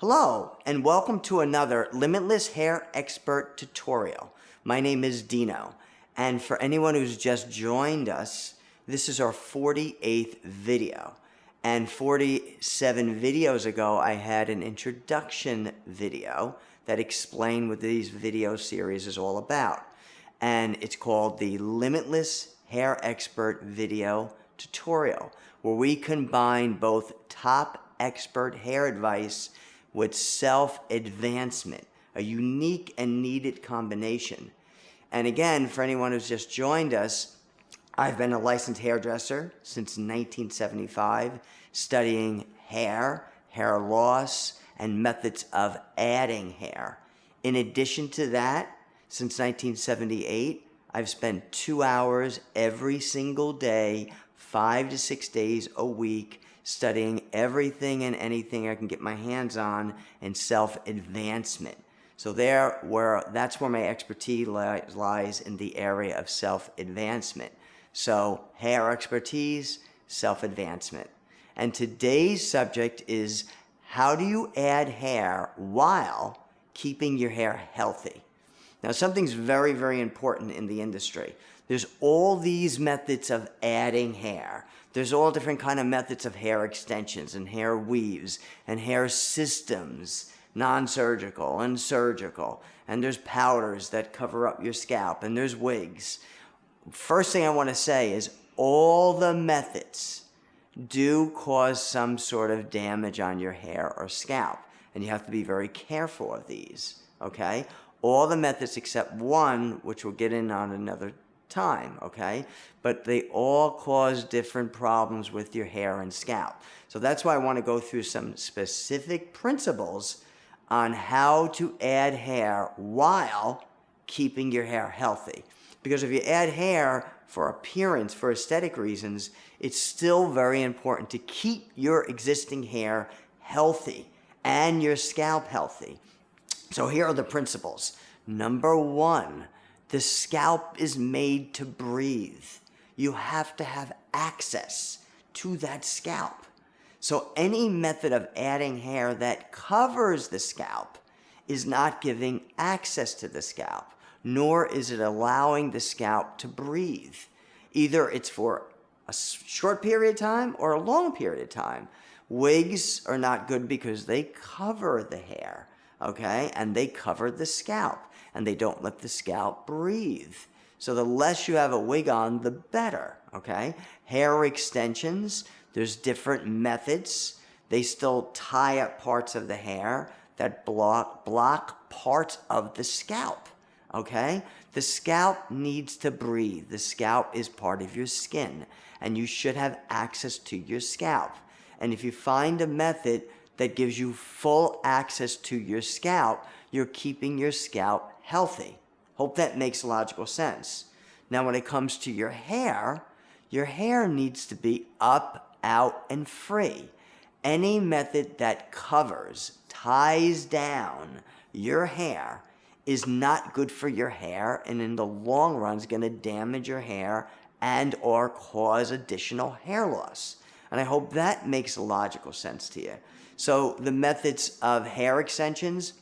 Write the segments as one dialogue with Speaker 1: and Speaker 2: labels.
Speaker 1: Hello, and welcome to another Limitless Hair Expert tutorial. My name is Dino, and for anyone who's just joined us, this is our 48th video. And 47 videos ago, I had an introduction video that explained what these video series is all about. And it's called the Limitless Hair Expert Video Tutorial, where we combine both top expert hair advice with self-advancement, a unique and needed combination. And again, for anyone who's just joined us, I've been a licensed hairdresser since 1975, studying hair, hair loss, and methods of adding hair. In addition to that, since 1978, I've spent 2 hours every single day, 5 to 6 days a week, studying everything and anything I can get my hands on in self-advancement. So that's where my expertise lies, in the area of self-advancement. So hair expertise, self-advancement. And today's subject is, how do you add hair while keeping your hair healthy? Now, something's very, very important in the industry. There's all these methods of adding hair. There's all different kind of methods of hair extensions and hair weaves and hair systems, non-surgical and surgical. And there's powders that cover up your scalp, and there's wigs. First thing I want to say is all the methods do cause some sort of damage on your hair or scalp, and you have to be very careful of these, okay? All the methods except one, which we'll get in on another time, okay? But they all cause different problems with your hair and scalp. So that's why I want to go through some specific principles on how to add hair while keeping your hair healthy. Because if you add hair for appearance, for aesthetic reasons, it's still very important to keep your existing hair healthy and your scalp healthy. So here are the principles. Number one, the scalp is made to breathe. You have to have access to that scalp. So any method of adding hair that covers the scalp is not giving access to the scalp, nor is it allowing the scalp to breathe. Either it's for a short period of time or a long period of time. Wigs are not good because they cover the hair, okay? And they cover the scalp, and they don't let the scalp breathe. So the less you have a wig on, the better, okay? Hair extensions, there's different methods. They still tie up parts of the hair that block parts of the scalp, okay? The scalp needs to breathe. The scalp is part of your skin, and you should have access to your scalp. And if you find a method that gives you full access to your scalp, you're keeping your scalp healthy. Hope that makes logical sense. Now, when it comes to your hair needs to be up, out, and free. Any method that covers, ties down your hair is not good for your hair, and in the long run is going to damage your hair and or cause additional hair loss. And I hope that makes logical sense to you. So the methods of hair extensions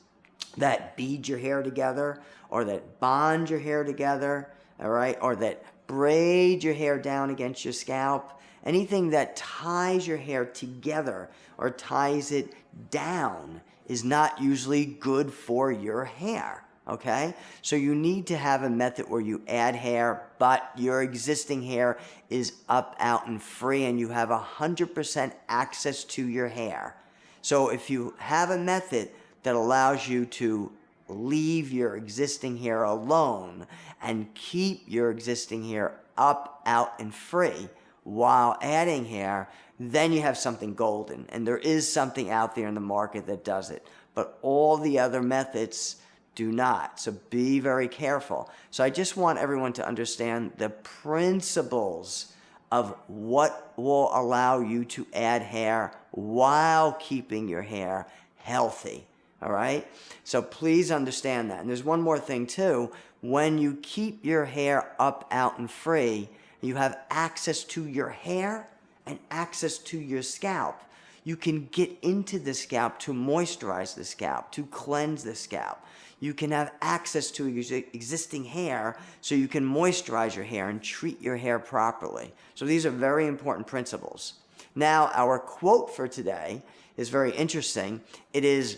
Speaker 1: that bead your hair together, or that bond your hair together, all right, or that braid your hair down against your scalp, anything that ties your hair together or ties it down is not usually good for your hair, okay? So you need to have a method where you add hair, but your existing hair is up, out, and free, and you have 100% access to your hair. So if you have a method that allows you to leave your existing hair alone and keep your existing hair up, out, and free while adding hair, then you have something golden. And there is something out there in the market that does it. But all the other methods do not. So be very careful. So I just want everyone to understand the principles of what will allow you to add hair while keeping your hair healthy. All right? So please understand that. And there's one more thing too. When you keep your hair up, out, and free, you have access to your hair and access to your scalp. You can get into the scalp to moisturize the scalp, to cleanse the scalp. You can have access to existing hair so you can moisturize your hair and treat your hair properly. So these are very important principles. Now, our quote for today is very interesting. It is,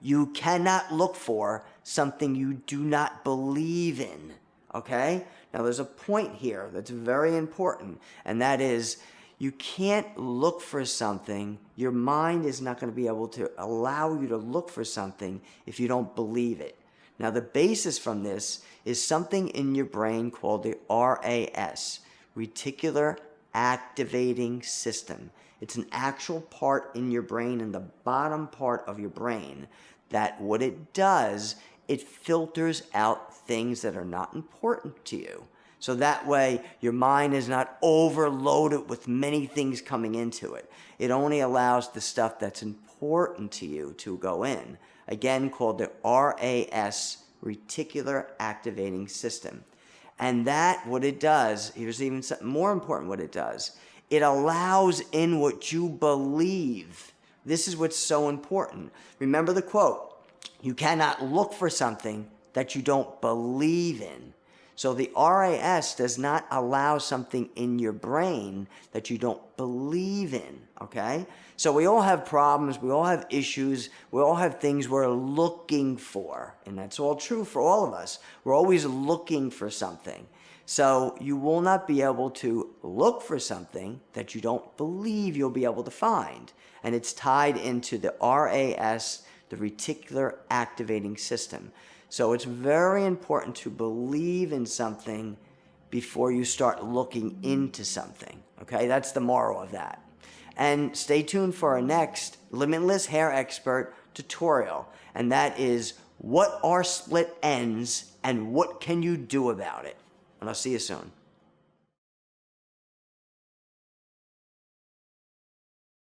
Speaker 1: "You cannot look for something you do not believe in." Okay? Now, there's a point here that's very important, and that is, you can't look for something. Your mind is not going to be able to allow you to look for something if you don't believe it. Now, the basis from this is something in your brain called the RAS, Reticular Activating System. It's an actual part in your brain, in the bottom part of your brain, that what it does, it filters out things that are not important to you. So that way, your mind is not overloaded with many things coming into it. It only allows the stuff that's important to you to go in. Again, called the RAS, Reticular Activating System. And that, what it does, here's even something more important what it does. It allows in what you believe. This is what's so important. Remember the quote, "You cannot look for something that you don't believe in." So the RAS does not allow something in your brain that you don't believe in, okay? So we all have problems, we all have issues, we all have things we're looking for, and that's all true for all of us. We're always looking for something. So you will not be able to look for something that you don't believe you'll be able to find. And it's tied into the RAS, the Reticular Activating System. So it's very important to believe in something before you start looking into something. Okay, that's the moral of that. And stay tuned for our next Limitless Hair Expert tutorial. And that is, what are split ends and what can you do about it? And I'll see you soon.